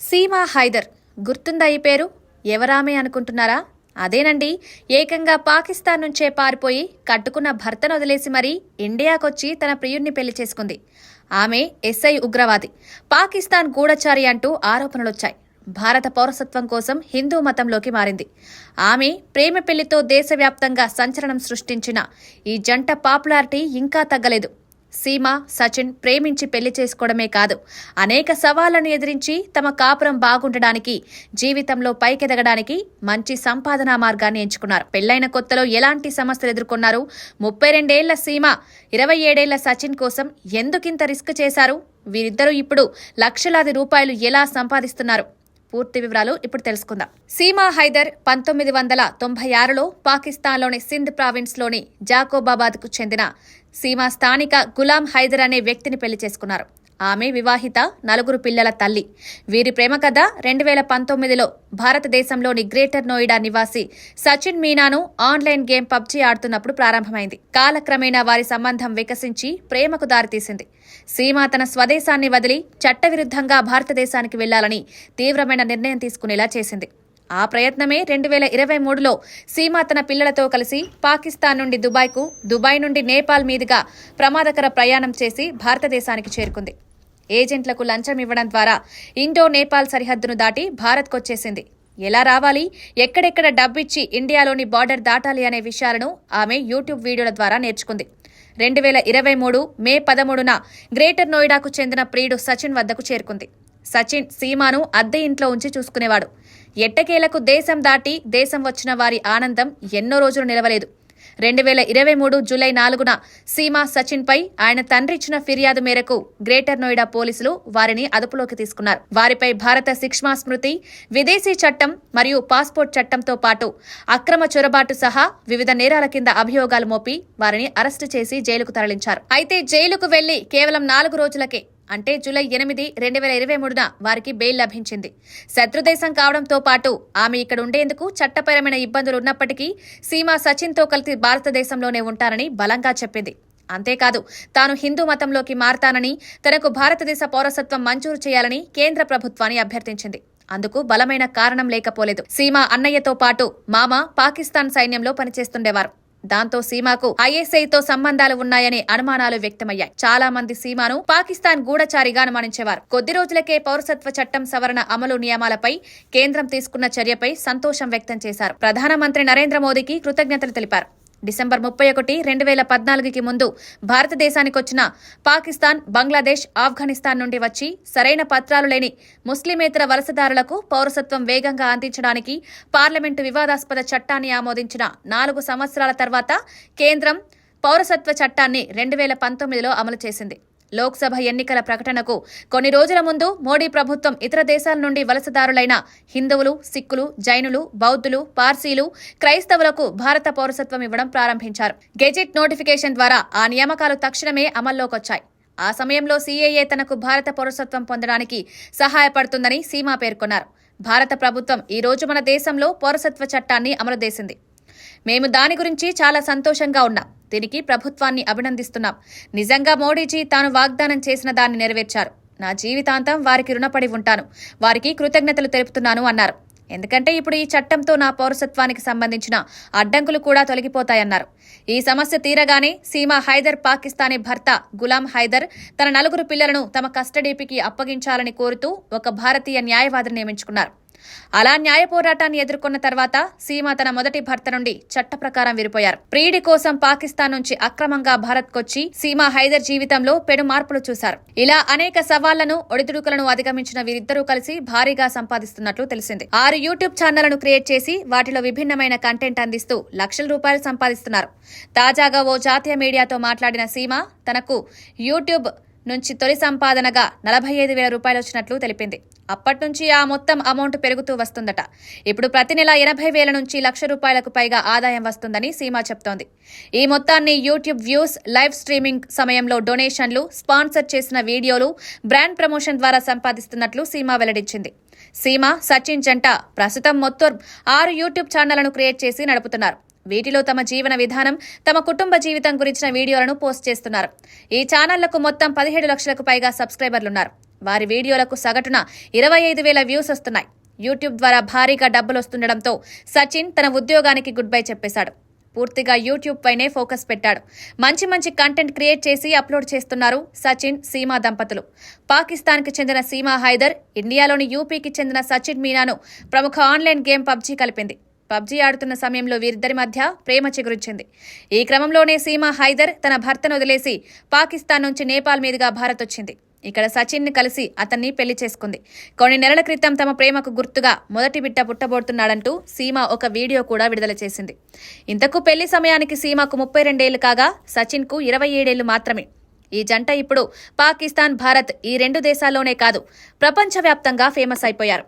సీమా హైదర్ గుర్తుందా ఈ పేరు? ఎవరామే అనుకుంటున్నారా? అదేనండి, ఏకంగా పాకిస్తాన్ నుంచే పారిపోయి కట్టుకున్న భర్తను వదిలేసి మరీ ఇండియాకొచ్చి తన ప్రియుణ్ణి పెళ్లి చేసుకుంది. ఆమె ఎస్ఐ ఉగ్రవాది, పాకిస్తాన్ గూఢచారి అంటూ ఆరోపణలొచ్చాయి. భారత పౌరసత్వం కోసం హిందూ మతంలోకి మారింది. ఆమె ప్రేమ పెళ్లితో దేశవ్యాప్తంగా సంచలనం సృష్టించిన ఈ జంట పాపులారిటీ ఇంకా తగ్గలేదు. సీమా, సచిన్ ప్రేమించి పెళ్లి చేసుకోవడమే కాదు, అనేక సవాళ్లను ఎదిరించి తమ కాపురం బాగుండడానికి, జీవితంలో పైకెదగడానికి మంచి సంపాదనా మార్గాన్ని ఎంచుకున్నారు. పెళ్లైన కొత్తలో ఎలాంటి సమస్యలు ఎదుర్కొన్నారు? 32 ఏళ్ల సీమా, 27 ఏళ్ల సచిన్ కోసం ఎందుకింత రిస్క్ చేశారు? వీరిద్దరూ ఇప్పుడు లక్షలాది రూపాయలు ఎలా సంపాదిస్తున్నారు? పూర్తి వివరాలు ఇప్పుడు తెలుసుకుందాం. సీమా హైదర్ 1996లో పాకిస్తాన్లోని సింధ్ ప్రావిన్స్లోని జాకోబాబాద్కు చెందిన సీమా స్థానిక గులాం హైదర్ అనే వ్యక్తిని పెళ్లి చేసుకున్నారు. ఆమె వివాహిత, 4 పిల్లల తల్లి. వీరి ప్రేమ కథ 2019లో భారతదేశంలోని గ్రేటర్ నోయిడా నివాసి సచిన్ మీనాను ఆన్లైన్ గేమ్ పబ్జీ ఆడుతున్నప్పుడు ప్రారంభమైంది. కాలక్రమేణా వారి సంబంధం వికసించి ప్రేమకు దారితీసింది. సీమా తన స్వదేశాన్ని వదిలి చట్టవిరుద్ధంగా భారతదేశానికి వెళ్లాలని తీవ్రమైన నిర్ణయం తీసుకునేలా చేసింది. ఆ ప్రయత్నమే 2023లో సీమా తన పిల్లలతో కలిసి పాకిస్తాన్ నుండి దుబాయ్కు, దుబాయ్ నుండి నేపాల్ మీదుగా ప్రమాదకర ప్రయాణం చేసి భారతదేశానికి చేరుకుంది. ఏజెంట్లకు లంచం ఇవ్వడం ద్వారా ఇండో నేపాల్ సరిహద్దును దాటి భారత్కొచ్చేసింది. ఎలా రావాలి, ఎక్కడెక్కడ డబ్బిచ్చి ఇండియాలోని బార్డర్ దాటాలి అనే విషయాలను ఆమె యూట్యూబ్ వీడియోల ద్వారా నేర్చుకుంది. 2023 మే 13న గ్రేటర్ నోయిడాకు చెందిన ప్రియుడు సచిన్ వద్దకు చేరుకుంది. సచిన్ సీమాను అద్దె ఇంట్లో ఉంచి చూసుకునేవాడు. ఎట్టకేలకు దేశం దాటి దేశం వచ్చిన వారి ఆనందం ఎన్నో రోజులు నిలవలేదు. 2023 జూలై 4న సీమా, సచిన్పై ఆయన తండ్రి ఇచ్చిన ఫిర్యాదు మేరకు గ్రేటర్ నోయిడా పోలీసులు వారిని అదుపులోకి తీసుకున్నారు. వారిపై భారత శిక్షా స్మృతి, విదేశీ చట్టం మరియు పాస్పోర్ట్ చట్టంతో పాటు అక్రమ చొరబాటు సహా వివిధ నేరాల కింద అభియోగాలు మోపి వారిని అరెస్టు చేసి జైలుకు తరలించారు. అయితే జైలుకు వెళ్లి కేవలం 4 రోజులకే, అంటే జూలై 8, 2023న వారికి బెయిల్ లభించింది. శత్రుదేశం కావడంతో పాటు ఆమె ఇక్కడ ఉండేందుకు చట్టపరమైన ఇబ్బందులు ఉన్నప్పటికీ సీమా సచిన్తో కలిసి భారతదేశంలోనే ఉంటారని బలంగా చెప్పింది. అంతేకాదు, తాను హిందూ మతంలోకి మారతానని, తనకు భారతదేశ పౌరసత్వం మంజూరు చేయాలని కేంద్ర ప్రభుత్వాన్ని అభ్యర్థించింది. అందుకు బలమైన కారణం లేకపోలేదు. సీమా అన్నయ్యతో పాటు మామ పాకిస్తాన్ సైన్యంలో పనిచేస్తుండేవారు. దాంతో సీమాకు ఐఎస్ఐతో సంబంధాలు ఉన్నాయనే అనుమానాలు వ్యక్తమయ్యాయి. చాలా మంది సీమాను పాకిస్తాన్ గూఢచారిగా అనుమానించేవారు. కొద్ది రోజులకే పౌరసత్వ చట్టం సవరణ అమలు నియమాలపై కేంద్రం తీసుకున్న చర్యపై సంతోషం వ్యక్తం చేశారు. ప్రధానమంత్రి నరేంద్ర మోదీకి కృతజ్ఞతలు తెలిపారు. డిసెంబర్ 31, 2014కి ముందు భారతదేశానికొచ్చిన పాకిస్తాన్, బంగ్లాదేశ్, ఆఫ్ఘనిస్తాన్ నుండి వచ్చి సరైన పత్రాలు లేని ముస్లిమేతర వలసదారులకు పౌరసత్వం వేగంగా అందించడానికి పార్లమెంటు వివాదాస్పద చట్టాన్ని ఆమోదించిన 4 సంవత్సరాల తర్వాత కేంద్రం పౌరసత్వ చట్టాన్ని 2019లో అమలు చేసింది. లోక్సభ ఎన్నికల ప్రకటనకు కొన్ని రోజుల ముందు మోడీ ప్రభుత్వం ఇతర దేశాల నుండి వలసదారులైన హిందువులు, సిక్కులు, జైనులు, బౌద్ధులు, పార్సీలు, క్రైస్తవులకు భారత పౌరసత్వం ఇవ్వడం ప్రారంభించారు. గెజిట్ నోటిఫికేషన్ ద్వారా ఆ నియామకాలు తక్షణమే అమల్లోకొచ్చాయి. ఆ సమయంలో సీఏఏ తనకు భారత పౌరసత్వం పొందడానికి సహాయపడుతుందని సీమా పేర్కొన్నారు. భారత ప్రభుత్వం ఈ రోజు మన దేశంలో పౌరసత్వ చట్టాన్ని అమలు చేసింది. మేము దాని గురించి చాలా సంతోషంగా ఉన్నాం. దీనికి ప్రభుత్వాన్ని అభినందిస్తున్నాం. నిజంగా మోడీజీ తాను వాగ్దానం చేసిన దాన్ని నెరవేర్చారు. నా జీవితాంతం వారికి రుణపడి ఉంటాను. వారికి కృతజ్ఞతలు తెలుపుతున్నాను అన్నారు. ఎందుకంటే ఇప్పుడు ఈ చట్టంతో నా పౌరసత్వానికి సంబంధించిన అడ్డంకులు కూడా తొలగిపోతాయన్నారు. ఈ సమస్య తీరగానే సీమా హైదర్ పాకిస్తానీ భర్త గులాం హైదర్ తన 4 పిల్లలను తమ కస్టడీకి అప్పగించాలని కోరుతూ ఒక భారతీయ న్యాయవాదిని నియమించుకున్నారు. అలా న్యాయ పోరాటాన్ని ఎదుర్కొన్న తర్వాత సీమా తన మొదటి భర్త నుండి చట్ట ప్రకారం విడిపోయారు. ప్రియుడి కోసం పాకిస్తాన్ నుంచి అక్రమంగా భారత్కొచ్చి సీమా హైదర్ జీవితంలో పెను మార్పులు చూశారు. ఇలా అనేక సవాళ్లను, ఒడిదుడుకులను అధిగమించిన వీరిద్దరూ కలిసి భారీగా సంపాదిస్తున్నట్లు తెలిసింది. 6 యూట్యూబ్ ఛానళ్లను క్రియేట్ చేసి వాటిలో విభిన్నమైన కంటెంట్ అందిస్తూ లక్షల రూపాయలు సంపాదిస్తున్నారు. తాజాగా ఓ జాతీయ మీడియాతో మాట్లాడిన సీమా తనకు యూట్యూబ్ నుంచి తొలి సంపాదనగా 45,000 రూపాయలు వచ్చినట్లు తెలిపింది. అప్పటి నుంచి ఆ మొత్తం అమౌంట్ పెరుగుతూ వస్తుందట. ఇప్పుడు ప్రతి నెల 80,000 నుంచి ₹1,00,000 పైగా ఆదాయం వస్తుందని సీమా చెప్తోంది. ఈ మొత్తాన్ని యూట్యూబ్ వ్యూస్, లైవ్ స్ట్రీమింగ్ సమయంలో డొనేషన్లు, స్పాన్సర్ చేసిన వీడియోలు, బ్రాండ్ ప్రమోషన్ ద్వారా సంపాదిస్తున్నట్లు సీమా వెల్లడించింది. సీమా, సచిన్ జంట ప్రస్తుతం మొత్తం 6 యూట్యూబ్ ఛానళ్లను క్రియేట్ చేసి నడుపుతున్నారు. వీటిలో తమ జీవన విధానం, తమ కుటుంబ జీవితం గురించిన వీడియోలను పోస్ట్ చేస్తున్నారు. ఈ ఛానళ్లకు మొత్తం 17 లక్షలకు పైగా సబ్స్క్రైబర్లున్నారు. వారి వీడియోలకు సగటున 25,000 వ్యూస్ వస్తున్నాయి. యూట్యూబ్ ద్వారా భారీగా డబ్బులు వస్తుండటంతో సచిన్ తన ఉద్యోగానికి గుడ్ బై చెప్పేశాడు. పూర్తిగా యూట్యూబ్ పైనే ఫోకస్ పెట్టాడు. మంచి కంటెంట్ క్రియేట్ చేసి అప్లోడ్ చేస్తున్నారు సచిన్, సీమా దంపతులు. పాకిస్తాన్కి చెందిన సీమా హైదర్, ఇండియాలోని యూపీకి చెందిన సచిన్ మీనాను ప్రముఖ ఆన్లైన్ గేమ్ పబ్జీ కలిపింది. పబ్జీ ఆడుతున్న సమయంలో వీరిద్దరి మధ్య ప్రేమ చిగురించింది. ఈ క్రమంలోనే సీమా హైదర్ తన భర్తను వదిలేసి పాకిస్తాన్ నుంచి నేపాల్ మీదుగా భారత్ వచ్చింది. ఇక్కడ సచిన్ ని కలిసి అతన్ని పెళ్లి చేసుకుంది. కొన్ని నెలల క్రితం తమ ప్రేమకు గుర్తుగా మొదటి బిడ్డ పుట్టబోతున్నాడంటూ సీమా ఒక వీడియో కూడా విడుదల చేసింది. ఇంతకు పెళ్లి సమయానికి సీమాకు 32 ఏళ్లు కాగా సచిన్ కు 27 ఏళ్లు మాత్రమే. ఈ జంట ఇప్పుడు పాకిస్తాన్, భారత్ ఈ 2 దేశాల్లోనే కాదు ప్రపంచవ్యాప్తంగా ఫేమస్ అయిపోయారు.